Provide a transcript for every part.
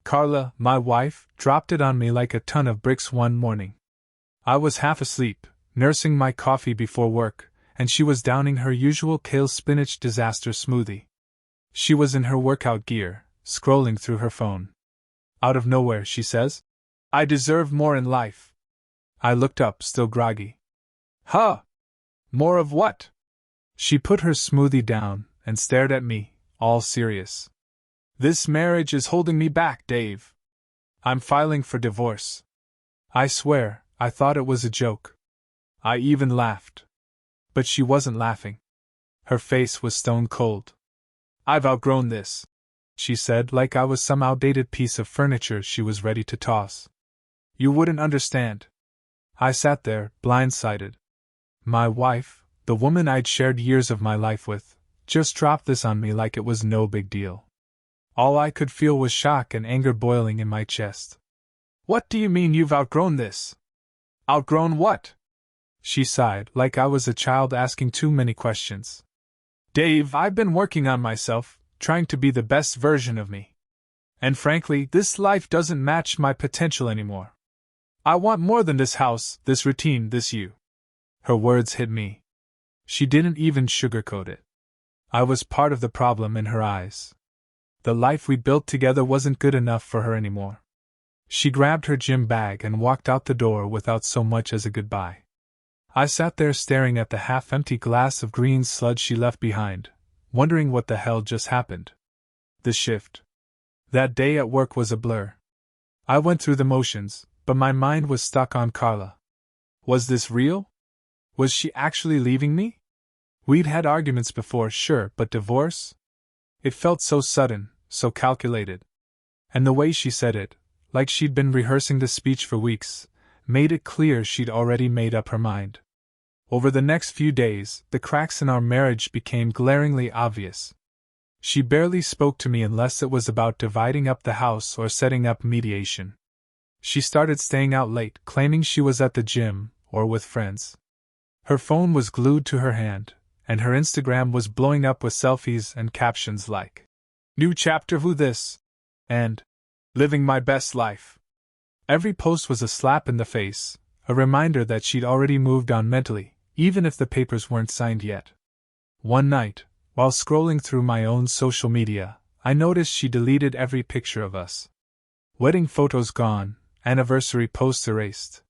Carla, my wife, dropped it on me like a ton of bricks one morning. I was half asleep, nursing my coffee before work, and she was downing her usual kale spinach disaster smoothie. She was in her workout gear, scrolling through her phone. Out of nowhere, she says, "I deserve more in life." I looked up, still groggy. "Huh? More of what?" She put her smoothie down and stared at me, all serious. "This marriage is holding me back, Dave. I'm filing for divorce." I swear, I thought it was a joke. I even laughed. But she wasn't laughing. Her face was stone cold. "I've outgrown this," she said, like I was some outdated piece of furniture she was ready to toss. "You wouldn't understand." I sat there, blindsided. My wife, the woman I'd shared years of my life with, just dropped this on me like it was no big deal. All I could feel was shock and anger boiling in my chest. "What do you mean you've outgrown this?" "Outgrown what?" She sighed, like I was a child asking too many questions. "Dave, I've been working on myself, trying to be the best version of me. And frankly, this life doesn't match my potential anymore. I want more than this house, this routine, this you." Her words hit me. She didn't even sugarcoat it. I was part of the problem in her eyes. The life we built together wasn't good enough for her anymore. She grabbed her gym bag and walked out the door without so much as a goodbye. I sat there staring at the half-empty glass of green sludge she left behind, wondering what the hell just happened. The shift. That day at work was a blur. I went through the motions, but my mind was stuck on Carla. Was this real? Was she actually leaving me? We'd had arguments before, sure, but divorce? It felt so sudden, so calculated. And the way she said it, like she'd been rehearsing the speech for weeks, made it clear she'd already made up her mind. Over the next few days, the cracks in our marriage became glaringly obvious. She barely spoke to me unless it was about dividing up the house or setting up mediation. She started staying out late, claiming she was at the gym or with friends. Her phone was glued to her hand, and her Instagram was blowing up with selfies and captions like, "New chapter who this?" and "Living my best life." Every post was a slap in the face, a reminder that she'd already moved on mentally, even if the papers weren't signed yet. One night, while scrolling through my own social media, I noticed she deleted every picture of us. Wedding photos gone, anniversary posts erased.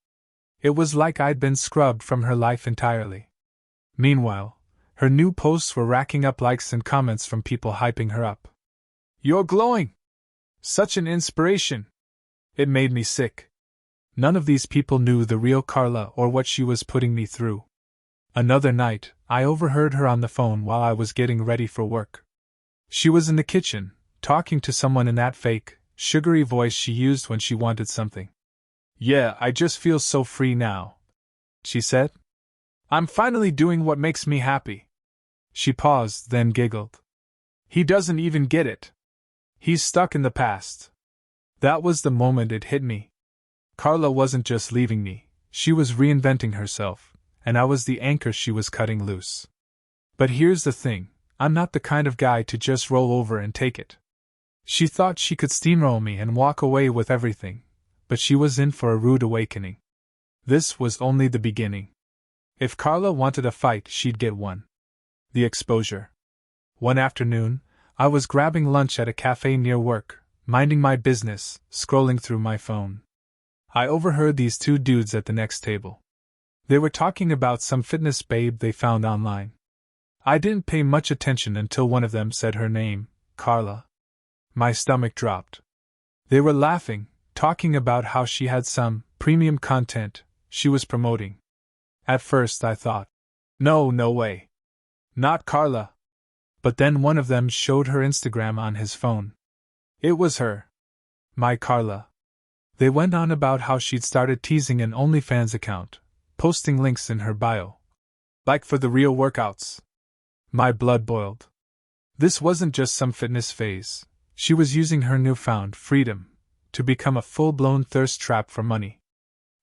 It was like I'd been scrubbed from her life entirely. Meanwhile, her new posts were racking up likes and comments from people hyping her up. "You're glowing! Such an inspiration!" It made me sick. None of these people knew the real Carla or what she was putting me through. Another night, I overheard her on the phone while I was getting ready for work. She was in the kitchen, talking to someone in that fake, sugary voice she used when she wanted something. "Yeah, I just feel so free now," she said. "I'm finally doing what makes me happy." She paused, then giggled. "He doesn't even get it. He's stuck in the past." That was the moment it hit me. Carla wasn't just leaving me, she was reinventing herself, and I was the anchor she was cutting loose. But here's the thing, I'm not the kind of guy to just roll over and take it. She thought she could steamroll me and walk away with everything, but she was in for a rude awakening. This was only the beginning. If Carla wanted a fight, she'd get one. The exposure. One afternoon, I was grabbing lunch at a cafe near work, minding my business, scrolling through my phone. I overheard these two dudes at the next table. They were talking about some fitness babe they found online. I didn't pay much attention until one of them said her name, Carla. My stomach dropped. They were laughing, talking about how she had some premium content she was promoting. At first I thought, no way. Not Carla. But then one of them showed her Instagram on his phone. It was her. My Carla. They went on about how she'd started teasing an OnlyFans account, posting links in her bio. Like for the real workouts. My blood boiled. This wasn't just some fitness phase. She was using her newfound freedom to become a full-blown thirst trap for money.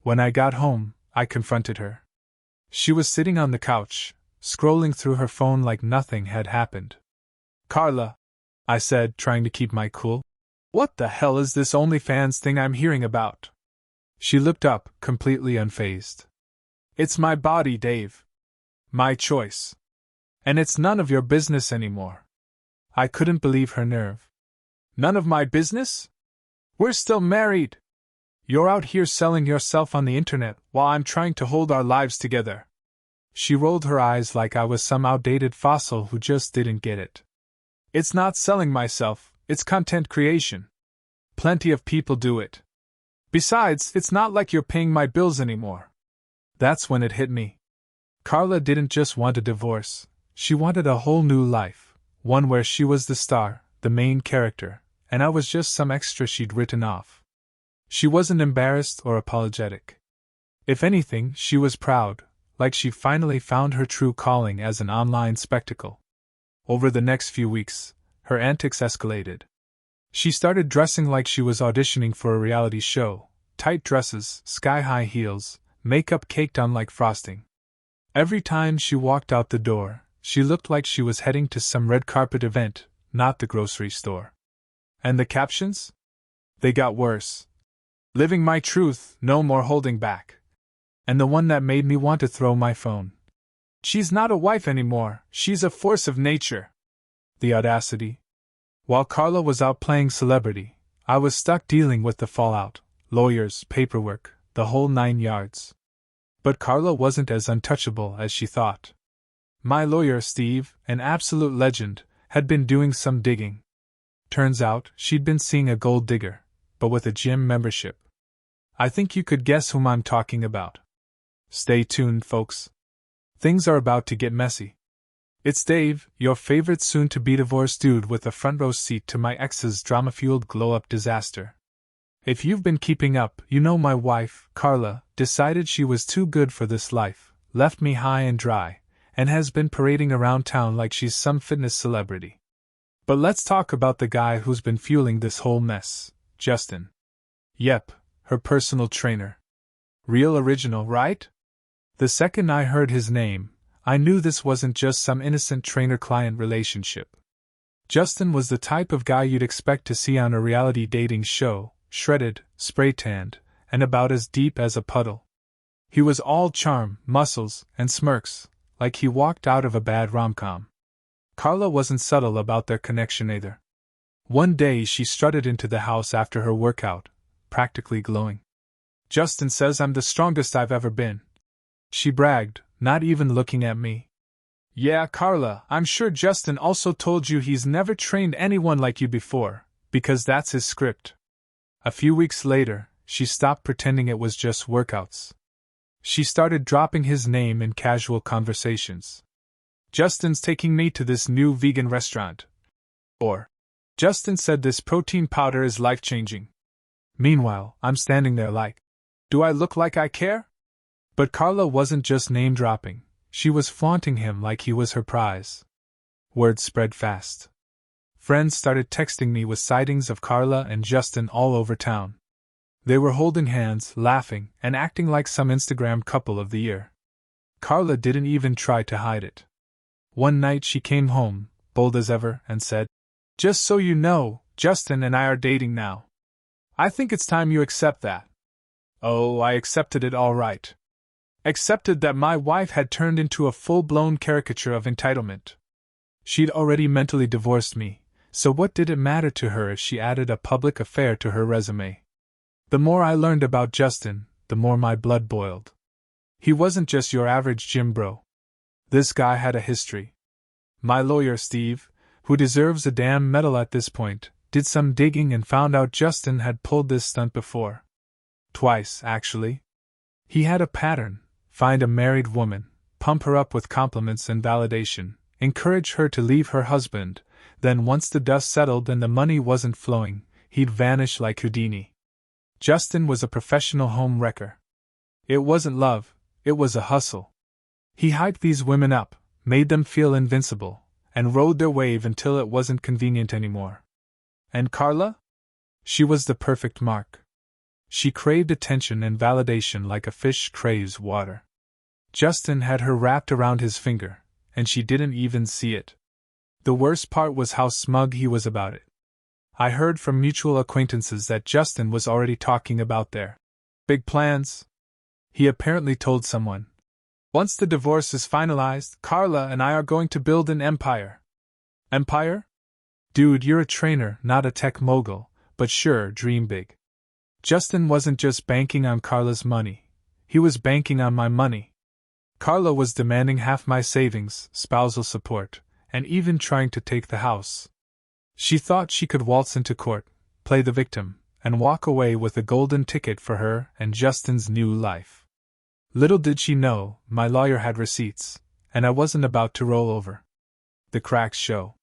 When I got home, I confronted her. She was sitting on the couch, scrolling through her phone like nothing had happened. "Carla," I said, trying to keep my cool. What the hell is this OnlyFans thing I'm hearing about? She looked up, completely unfazed. It's my body, Dave. My choice. And it's none of your business anymore. I couldn't believe her nerve. None of my business? We're still married. You're out here selling yourself on the internet while I'm trying to hold our lives together. She rolled her eyes like I was some outdated fossil who just didn't get it. It's not selling myself, it's content creation. Plenty of people do it. Besides, it's not like you're paying my bills anymore. That's when it hit me. Carla didn't just want a divorce, she wanted a whole new life, one where she was the star, the main character, and I was just some extra she'd written off. She wasn't embarrassed or apologetic. If anything, she was proud, like she finally found her true calling as an online spectacle. Over the next few weeks, her antics escalated. She started dressing like she was auditioning for a reality show, tight dresses, sky-high heels, makeup caked on like frosting. Every time she walked out the door, she looked like she was heading to some red carpet event, not the grocery store. And the captions? They got worse. Living my truth, no more holding back. And the one that made me want to throw my phone. She's not a wife anymore, she's a force of nature. The audacity. While Carla was out playing celebrity, I was stuck dealing with the fallout, lawyers, paperwork, the whole 9 yards. But Carla wasn't as untouchable as she thought. My lawyer, Steve, an absolute legend, had been doing some digging. Turns out, she'd been seeing a gold digger, but with a gym membership. I think you could guess whom I'm talking about. Stay tuned, folks. Things are about to get messy. It's Dave, your favorite soon-to-be divorced dude with a front-row seat to my ex's drama-fueled glow-up disaster. If you've been keeping up, you know my wife, Carla, decided she was too good for this life, left me high and dry, and has been parading around town like she's some fitness celebrity. But let's talk about the guy who's been fueling this whole mess, Justin. Yep, her personal trainer. Real original, right? The second I heard his name, I knew this wasn't just some innocent trainer-client relationship. Justin was the type of guy you'd expect to see on a reality dating show, shredded, spray-tanned, and about as deep as a puddle. He was all charm, muscles, and smirks, like he walked out of a bad rom-com. Carla wasn't subtle about their connection either. One day she strutted into the house after her workout, practically glowing. Justin says I'm the strongest I've ever been. She bragged, not even looking at me. Yeah, Carla, I'm sure Justin also told you he's never trained anyone like you before, because that's his script. A few weeks later, she stopped pretending it was just workouts. She started dropping his name in casual conversations. Justin's taking me to this new vegan restaurant. Or, Justin said this protein powder is life-changing. Meanwhile, I'm standing there like, do I look like I care? But Carla wasn't just name-dropping, she was flaunting him like he was her prize. Word spread fast. Friends started texting me with sightings of Carla and Justin all over town. They were holding hands, laughing, and acting like some Instagram couple of the year. Carla didn't even try to hide it. One night she came home, bold as ever, and said, "Just so you know, Justin and I are dating now. I think it's time you accept that." Oh, I accepted it all right. Accepted that my wife had turned into a full-blown caricature of entitlement. She'd already mentally divorced me, so what did it matter to her if she added a public affair to her resume? The more I learned about Justin, the more my blood boiled. He wasn't just your average gym bro. This guy had a history. My lawyer, Steve, who deserves a damn medal at this point, did some digging and found out Justin had pulled this stunt before. Twice, actually. He had a pattern: find a married woman, pump her up with compliments and validation, encourage her to leave her husband, then once the dust settled and the money wasn't flowing, he'd vanish like Houdini. Justin was a professional home wrecker. It wasn't love, it was a hustle. He hyped these women up, made them feel invincible, and rode their wave until it wasn't convenient anymore. And Carla? She was the perfect mark. She craved attention and validation like a fish craves water. Justin had her wrapped around his finger, and she didn't even see it. The worst part was how smug he was about it. I heard from mutual acquaintances that Justin was already talking about their big plans. He apparently told someone, "Once the divorce is finalized, Carla and I are going to build an empire." Empire? Dude, you're a trainer, not a tech mogul, but sure, dream big. Justin wasn't just banking on Carla's money, he was banking on my money. Carla was demanding half my savings, spousal support, and even trying to take the house. She thought she could waltz into court, play the victim, and walk away with a golden ticket for her and Justin's new life. Little did she know, my lawyer had receipts, and I wasn't about to roll over. The cracks show.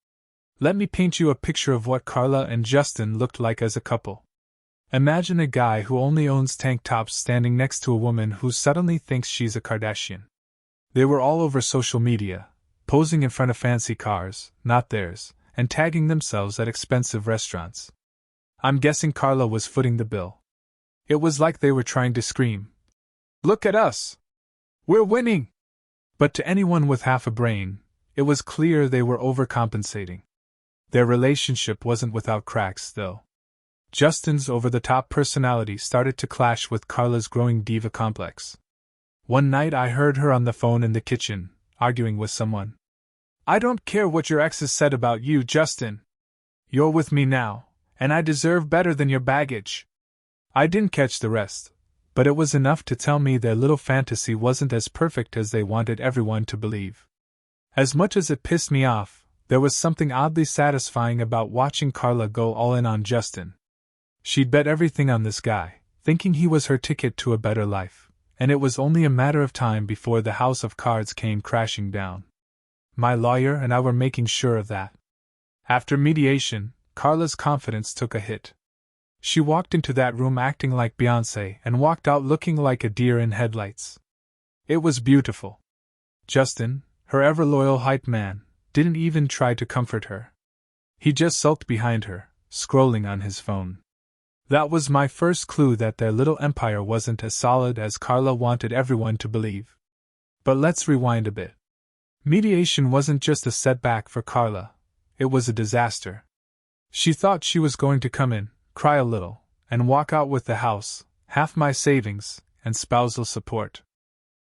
Let me paint you a picture of what Carla and Justin looked like as a couple. Imagine a guy who only owns tank tops standing next to a woman who suddenly thinks she's a Kardashian. They were all over social media, posing in front of fancy cars, not theirs, and tagging themselves at expensive restaurants. I'm guessing Carla was footing the bill. It was like they were trying to scream, "Look at us! We're winning!" But to anyone with half a brain, it was clear they were overcompensating. Their relationship wasn't without cracks, though. Justin's over-the-top personality started to clash with Carla's growing diva complex. One night I heard her on the phone in the kitchen, arguing with someone. "I don't care what your exes said about you, Justin. You're with me now, and I deserve better than your baggage." I didn't catch the rest, but it was enough to tell me their little fantasy wasn't as perfect as they wanted everyone to believe. As much as it pissed me off, there was something oddly satisfying about watching Carla go all in on Justin. She'd bet everything on this guy, thinking he was her ticket to a better life, and it was only a matter of time before the house of cards came crashing down. My lawyer and I were making sure of that. After mediation, Carla's confidence took a hit. She walked into that room acting like Beyoncé and walked out looking like a deer in headlights. It was beautiful. Justin, her ever-loyal hype man, didn't even try to comfort her. He just sulked behind her, scrolling on his phone. That was my first clue that their little empire wasn't as solid as Carla wanted everyone to believe. But let's rewind a bit. Mediation wasn't just a setback for Carla, it was a disaster. She thought she was going to come in, cry a little, and walk out with the house, half my savings, and spousal support.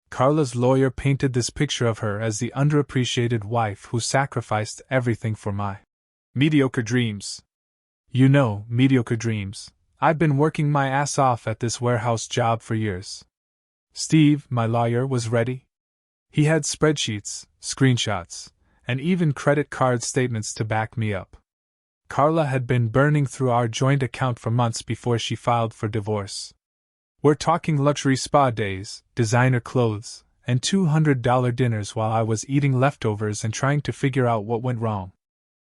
Carla's lawyer painted this picture of her as the underappreciated wife who sacrificed everything for my mediocre dreams. You know, mediocre dreams. I've been working my ass off at this warehouse job for years. Steve, my lawyer, was ready. He had spreadsheets, screenshots, and even credit card statements to back me up. Carla had been burning through our joint account for months before she filed for divorce. We're talking luxury spa days, designer clothes, and $200 dinners while I was eating leftovers and trying to figure out what went wrong.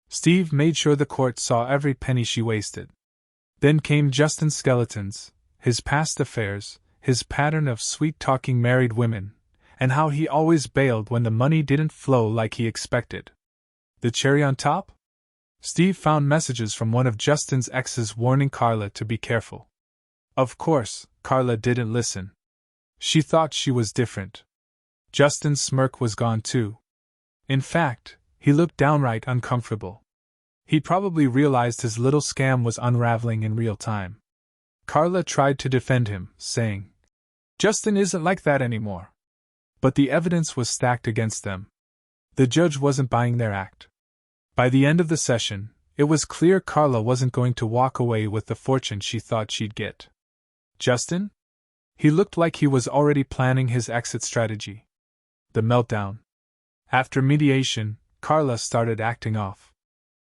Steve made sure the court saw every penny she wasted. Then came Justin's skeletons, his past affairs, his pattern of sweet-talking married women, and how he always bailed when the money didn't flow like he expected. The cherry on top? Steve found messages from one of Justin's exes warning Carla to be careful. Of course, Carla didn't listen. She thought she was different. Justin's smirk was gone too. In fact, he looked downright uncomfortable. He probably realized his little scam was unraveling in real time. Carla tried to defend him, saying, "Justin isn't like that anymore." But the evidence was stacked against them. The judge wasn't buying their act. By the end of the session, it was clear Carla wasn't going to walk away with the fortune she thought she'd get. Justin? He looked like he was already planning his exit strategy. The meltdown. After mediation, Carla started acting off.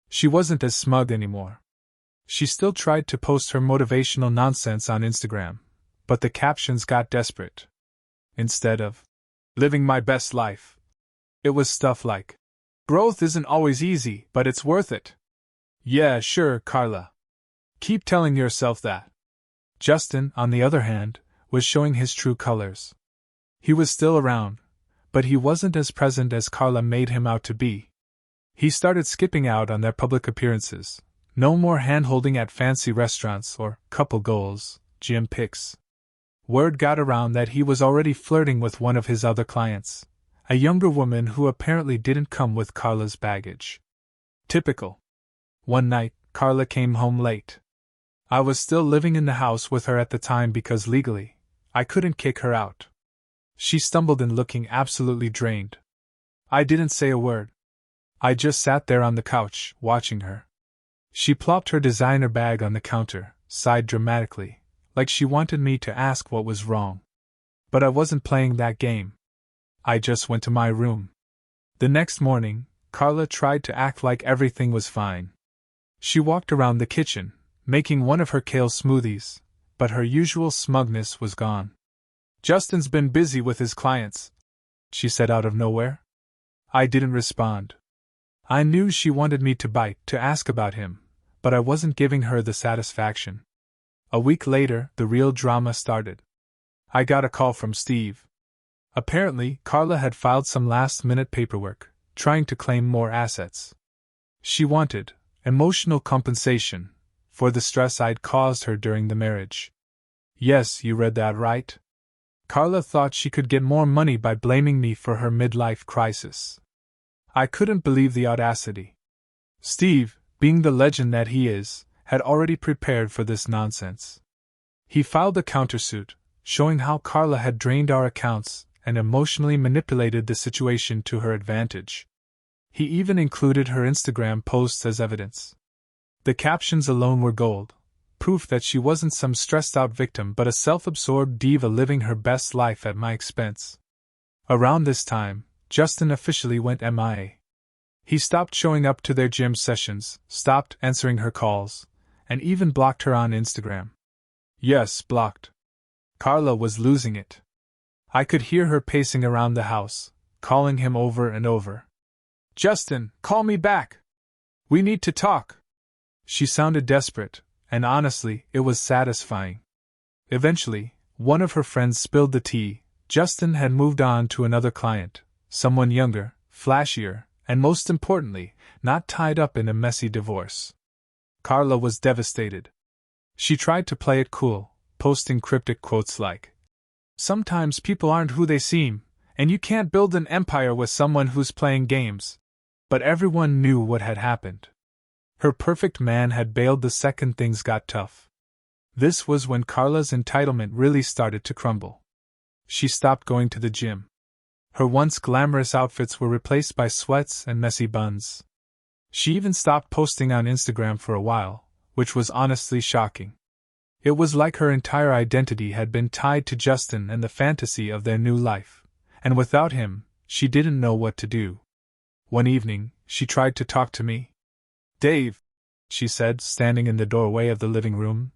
She wasn't as smug anymore. She still tried to post her motivational nonsense on Instagram, but the captions got desperate. Instead of "living my best life," it was stuff like, "Growth isn't always easy, but it's worth it." Yeah, sure, Carla. Keep telling yourself that. Justin, on the other hand, was showing his true colors. He was still around, but he wasn't as present as Carla made him out to be. He started skipping out on their public appearances. No more hand-holding at fancy restaurants or couple goals, gym pics. Word got around that he was already flirting with one of his other clients, a younger woman who apparently didn't come with Carla's baggage. Typical. One night, Carla came home late. I was still living in the house with her at the time because legally, I couldn't kick her out. She stumbled in looking absolutely drained. I didn't say a word. I just sat there on the couch, watching her. She plopped her designer bag on the counter, sighed dramatically, like she wanted me to ask what was wrong. But I wasn't playing that game. I just went to my room. The next morning, Carla tried to act like everything was fine. She walked around the kitchen, making one of her kale smoothies, but her usual smugness was gone. "Justin's been busy with his clients," she said out of nowhere. I didn't respond. I knew she wanted me to bite to ask about him, but I wasn't giving her the satisfaction. A week later, the real drama started. I got a call from Steve. Apparently, Carla had filed some last-minute paperwork, trying to claim more assets. She wanted emotional compensation for the stress I'd caused her during the marriage. Yes, you read that right. Carla thought she could get more money by blaming me for her midlife crisis. I couldn't believe the audacity. Steve, being the legend that he is, had already prepared for this nonsense. He filed a countersuit, showing how Carla had drained our accounts and emotionally manipulated the situation to her advantage. He even included her Instagram posts as evidence. The captions alone were gold, proof that she wasn't some stressed-out victim but a self-absorbed diva living her best life at my expense. Around this time, Justin officially went MIA. He stopped showing up to their gym sessions, stopped answering her calls, and even blocked her on Instagram. Yes, blocked. Carla was losing it. I could hear her pacing around the house, calling him over and over. "Justin, call me back! We need to talk!" She sounded desperate, and honestly, it was satisfying. Eventually, one of her friends spilled the tea. Justin had moved on to another client, someone younger, flashier, and most importantly, not tied up in a messy divorce. Carla was devastated. She tried to play it cool, posting cryptic quotes like, "Sometimes people aren't who they seem, and you can't build an empire with someone who's playing games." But everyone knew what had happened. Her perfect man had bailed the second things got tough. This was when Carla's entitlement really started to crumble. She stopped going to the gym. Her once glamorous outfits were replaced by sweats and messy buns. She even stopped posting on Instagram for a while, which was honestly shocking. It was like her entire identity had been tied to Justin and the fantasy of their new life, and without him, she didn't know what to do. One evening, she tried to talk to me. "Dave," she said, standing in the doorway of the living room,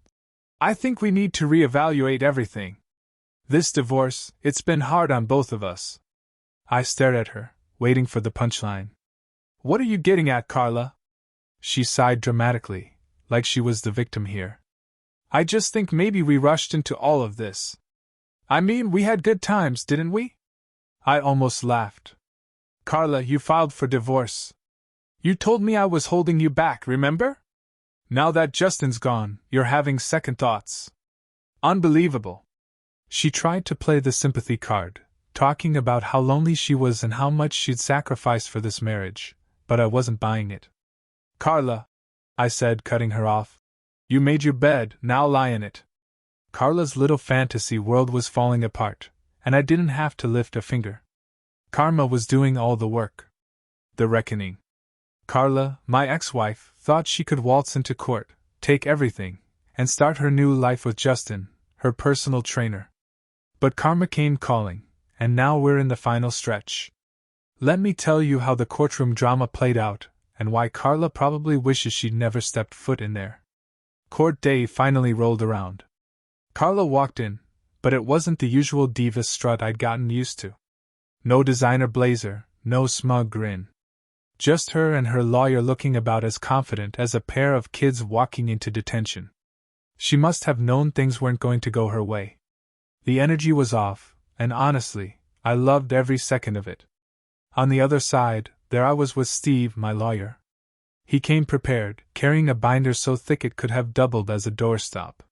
"I think we need to reevaluate everything. This divorce, it's been hard on both of us." I stared at her, waiting for the punchline. "What are you getting at, Carla?" She sighed dramatically, like she was the victim here. "I just think maybe we rushed into all of this. I mean, we had good times, didn't we?" I almost laughed. "Carla, you filed for divorce. You told me I was holding you back, remember? Now that Justin's gone, you're having second thoughts. Unbelievable." She tried to play the sympathy card, talking about how lonely she was and how much she'd sacrificed for this marriage, but I wasn't buying it. "Carla," I said, cutting her off, "you made your bed, now lie in it." Carla's little fantasy world was falling apart, and I didn't have to lift a finger. Karma was doing all the work. The reckoning. Carla, my ex-wife, thought she could waltz into court, take everything, and start her new life with Justin, her personal trainer. But karma came calling, and now we're in the final stretch. Let me tell you how the courtroom drama played out, and why Carla probably wishes she'd never stepped foot in there. Court day finally rolled around. Carla walked in, but it wasn't the usual diva strut I'd gotten used to. No designer blazer, no smug grin. Just her and her lawyer looking about as confident as a pair of kids walking into detention. She must have known things weren't going to go her way. The energy was off, and honestly, I loved every second of it. On the other side, there I was with Steve, my lawyer. He came prepared, carrying a binder so thick it could have doubled as a doorstop.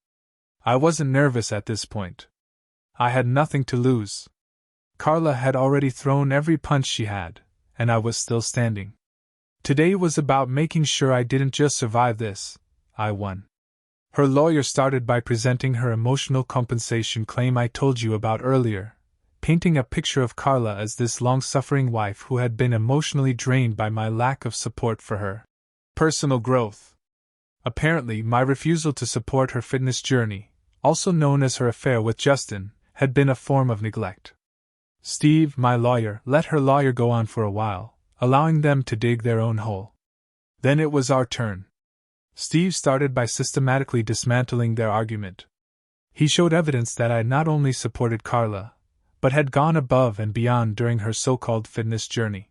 I wasn't nervous at this point. I had nothing to lose. Carla had already thrown every punch she had, and I was still standing. Today was about making sure I didn't just survive this, I won. Her lawyer started by presenting her emotional compensation claim I told you about earlier, painting a picture of Carla as this long-suffering wife who had been emotionally drained by my lack of support for her personal growth. Apparently, my refusal to support her fitness journey, also known as her affair with Justin, had been a form of neglect. Steve, my lawyer, let her lawyer go on for a while, allowing them to dig their own hole. Then it was our turn. Steve started by systematically dismantling their argument. He showed evidence that I not only supported Carla, but had gone above and beyond during her so-called fitness journey.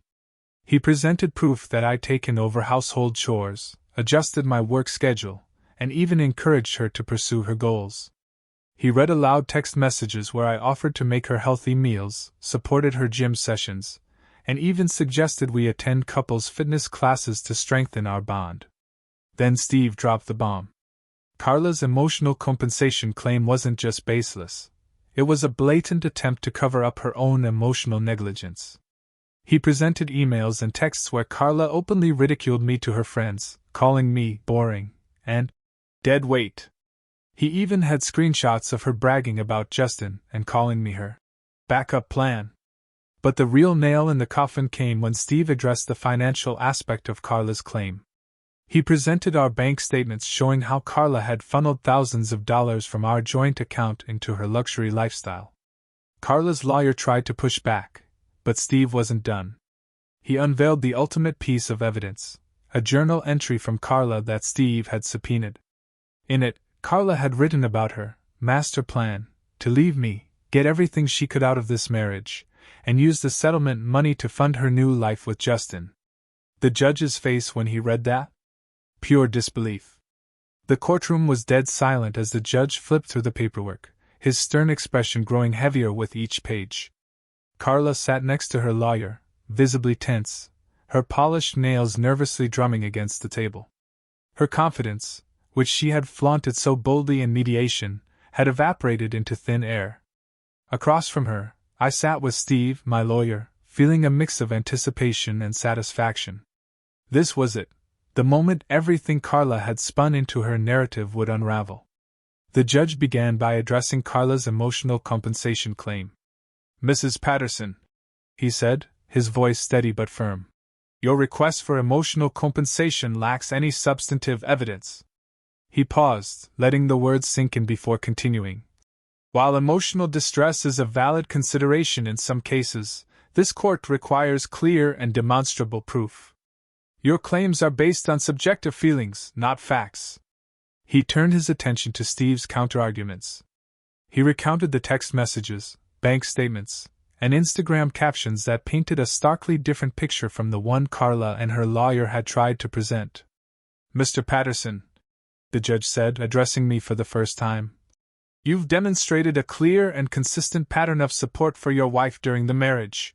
He presented proof that I'd taken over household chores, adjusted my work schedule, and even encouraged her to pursue her goals. He read aloud text messages where I offered to make her healthy meals, supported her gym sessions, and even suggested we attend couples fitness classes to strengthen our bond. Then Steve dropped the bomb. Carla's emotional compensation claim wasn't just baseless. It was a blatant attempt to cover up her own emotional negligence. He presented emails and texts where Carla openly ridiculed me to her friends, calling me boring and dead weight. He even had screenshots of her bragging about Justin and calling me her backup plan. But the real nail in the coffin came when Steve addressed the financial aspect of Carla's claim. He presented our bank statements showing how Carla had funneled thousands of dollars from our joint account into her luxury lifestyle. Carla's lawyer tried to push back, but Steve wasn't done. He unveiled the ultimate piece of evidence, a journal entry from Carla that Steve had subpoenaed. In it, Carla had written about her master plan to leave me, get everything she could out of this marriage, and use the settlement money to fund her new life with Justin. The judge's face when he read that? Pure disbelief. The courtroom was dead silent as the judge flipped through the paperwork, his stern expression growing heavier with each page. Carla sat next to her lawyer, visibly tense, her polished nails nervously drumming against the table. Her confidence, which she had flaunted so boldly in mediation, had evaporated into thin air. Across from her, I sat with Steve, my lawyer, feeling a mix of anticipation and satisfaction. This was it. The moment everything Carla had spun into her narrative would unravel. The judge began by addressing Carla's emotional compensation claim. "Mrs. Patterson," he said, his voice steady but firm, "your request for emotional compensation lacks any substantive evidence." He paused, letting the words sink in before continuing. "While emotional distress is a valid consideration in some cases, this court requires clear and demonstrable proof. Your claims are based on subjective feelings, not facts." He turned his attention to Steve's counterarguments. He recounted the text messages, bank statements, and Instagram captions that painted a starkly different picture from the one Carla and her lawyer had tried to present. "Mr. Patterson," the judge said, addressing me for the first time, "you've demonstrated a clear and consistent pattern of support for your wife during the marriage.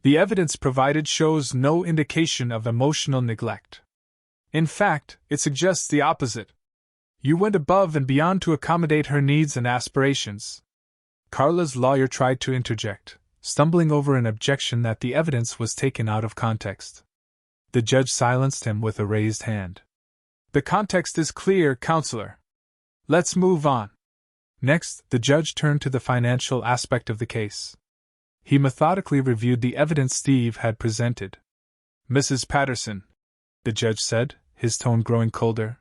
The evidence provided shows no indication of emotional neglect. In fact, it suggests the opposite. You went above and beyond to accommodate her needs and aspirations." Carla's lawyer tried to interject, stumbling over an objection that the evidence was taken out of context. The judge silenced him with a raised hand. "The context is clear, counselor. Let's move on." Next, the judge turned to the financial aspect of the case. He methodically reviewed the evidence Steve had presented. "Mrs. Patterson," the judge said, his tone growing colder,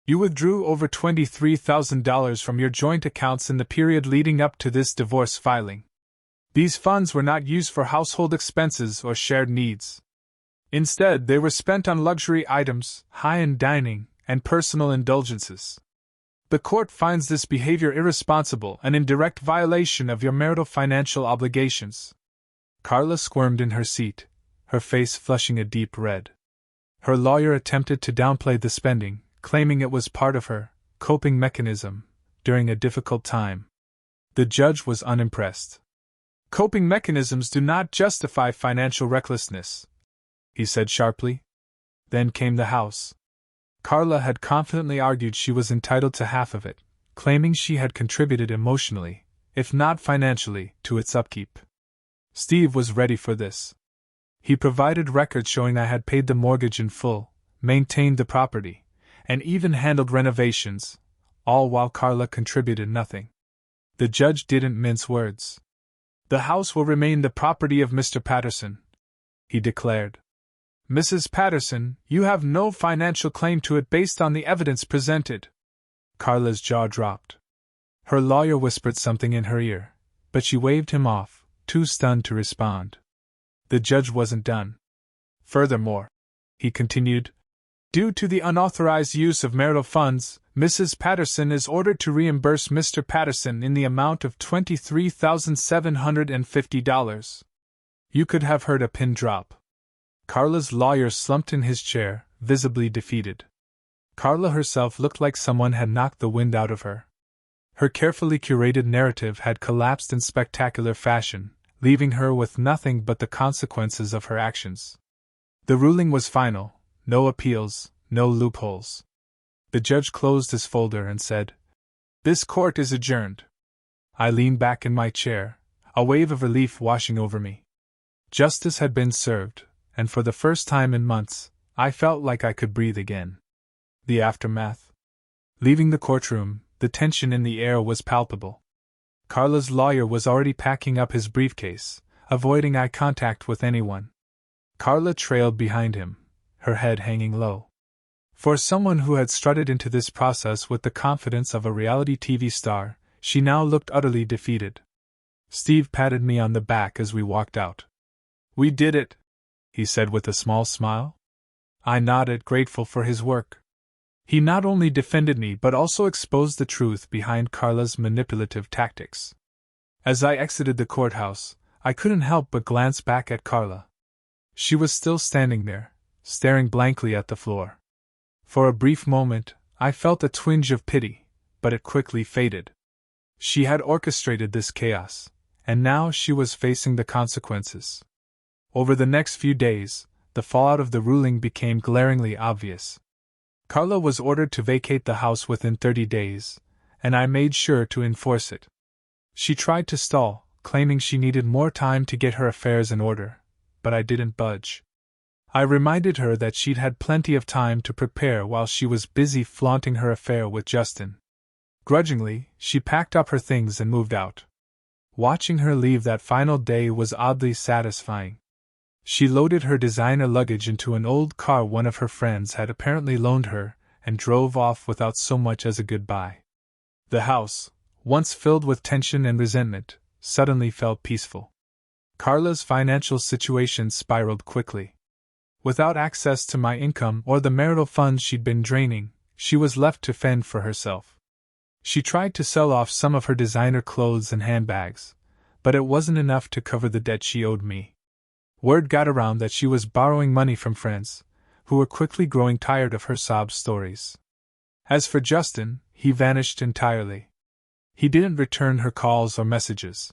"you withdrew over $23,000 from your joint accounts in the period leading up to this divorce filing. These funds were not used for household expenses or shared needs. Instead, they were spent on luxury items, high-end dining, and personal indulgences. The court finds this behavior irresponsible and in direct violation of your marital financial obligations." Carla squirmed in her seat, her face flushing a deep red. Her lawyer attempted to downplay the spending, claiming it was part of her coping mechanism during a difficult time. The judge was unimpressed. "Coping mechanisms do not justify financial recklessness," he said sharply. Then came the house. Carla had confidently argued she was entitled to half of it, claiming she had contributed emotionally, if not financially, to its upkeep. Steve was ready for this. He provided records showing I had paid the mortgage in full, maintained the property, and even handled renovations, all while Carla contributed nothing. The judge didn't mince words. "The house will remain the property of Mr. Patterson," he declared. "Mrs. Patterson, you have no financial claim to it based on the evidence presented." Carla's jaw dropped. Her lawyer whispered something in her ear, but she waved him off, too stunned to respond. The judge wasn't done. "Furthermore," he continued, "due to the unauthorized use of marital funds, Mrs. Patterson is ordered to reimburse Mr. Patterson in the amount of $23,750. You could have heard a pin drop. Carla's lawyer slumped in his chair, visibly defeated. Carla herself looked like someone had knocked the wind out of her. Her carefully curated narrative had collapsed in spectacular fashion, leaving her with nothing but the consequences of her actions. The ruling was final, no appeals, no loopholes. The judge closed his folder and said, "This court is adjourned." I leaned back in my chair, a wave of relief washing over me. Justice had been served, and for the first time in months, I felt like I could breathe again. The aftermath. Leaving the courtroom, the tension in the air was palpable. Carla's lawyer was already packing up his briefcase, avoiding eye contact with anyone. Carla trailed behind him, her head hanging low. For someone who had strutted into this process with the confidence of a reality TV star, she now looked utterly defeated. Steve patted me on the back as we walked out. "We did it," he said with a small smile. I nodded, grateful for his work. He not only defended me but also exposed the truth behind Carla's manipulative tactics. As I exited the courthouse, I couldn't help but glance back at Carla. She was still standing there, staring blankly at the floor. For a brief moment, I felt a twinge of pity, but it quickly faded. She had orchestrated this chaos, and now she was facing the consequences. Over the next few days, the fallout of the ruling became glaringly obvious. Carla was ordered to vacate the house within 30 days, and I made sure to enforce it. She tried to stall, claiming she needed more time to get her affairs in order, but I didn't budge. I reminded her that she'd had plenty of time to prepare while she was busy flaunting her affair with Justin. Grudgingly, she packed up her things and moved out. Watching her leave that final day was oddly satisfying. She loaded her designer luggage into an old car one of her friends had apparently loaned her, and drove off without so much as a goodbye. The house, once filled with tension and resentment, suddenly felt peaceful. Carla's financial situation spiraled quickly. Without access to my income or the marital funds she'd been draining, she was left to fend for herself. She tried to sell off some of her designer clothes and handbags, but it wasn't enough to cover the debt she owed me. Word got around that she was borrowing money from friends, who were quickly growing tired of her sob stories. As for Justin, he vanished entirely. He didn't return her calls or messages.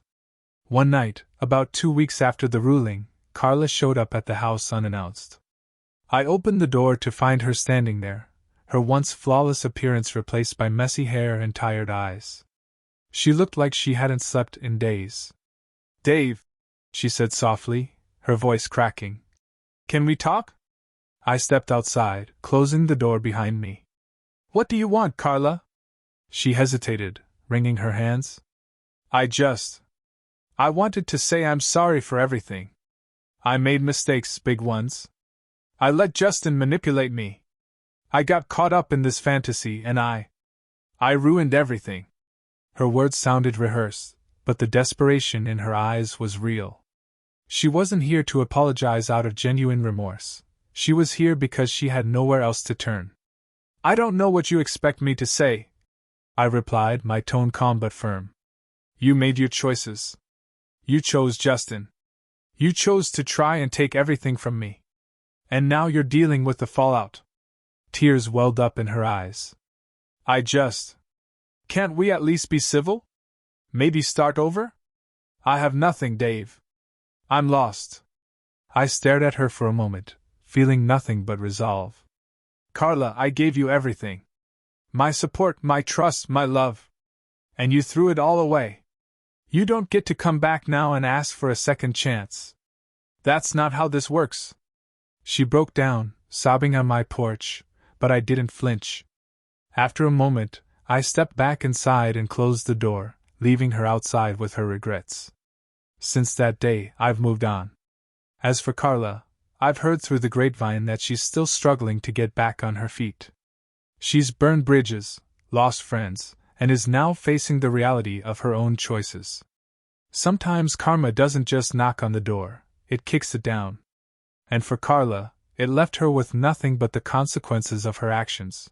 One night, about 2 weeks after the ruling, Carla showed up at the house unannounced. I opened the door to find her standing there, her once flawless appearance replaced by messy hair and tired eyes. She looked like she hadn't slept in days. "Dave," she said softly, her voice cracking. "Can we talk?" I stepped outside, closing the door behind me. "What do you want, Carla?" She hesitated, wringing her hands. I wanted to say I'm sorry for everything. I made mistakes, big ones. I let Justin manipulate me. I got caught up in this fantasy and I ruined everything." Her words sounded rehearsed, but the desperation in her eyes was real. She wasn't here to apologize out of genuine remorse. She was here because she had nowhere else to turn. "I don't know what you expect me to say," I replied, my tone calm but firm. "You made your choices. You chose Justin. You chose to try and take everything from me. And now you're dealing with the fallout." Tears welled up in her eyes. Can't we at least be civil? Maybe start over? I have nothing, Dave. I'm lost." I stared at her for a moment, feeling nothing but resolve. "Carla, I gave you everything. My support, my trust, my love. And you threw it all away. You don't get to come back now and ask for a second chance." That's not how this works. She broke down, sobbing on my porch, but I didn't flinch. After a moment, I stepped back inside and closed the door, leaving her outside with her regrets. Since that day, I've moved on. As for Carla, I've heard through the grapevine that she's still struggling to get back on her feet. She's burned bridges, lost friends, and is now facing the reality of her own choices. Sometimes karma doesn't just knock on the door, it kicks it down. And for Carla, it left her with nothing but the consequences of her actions.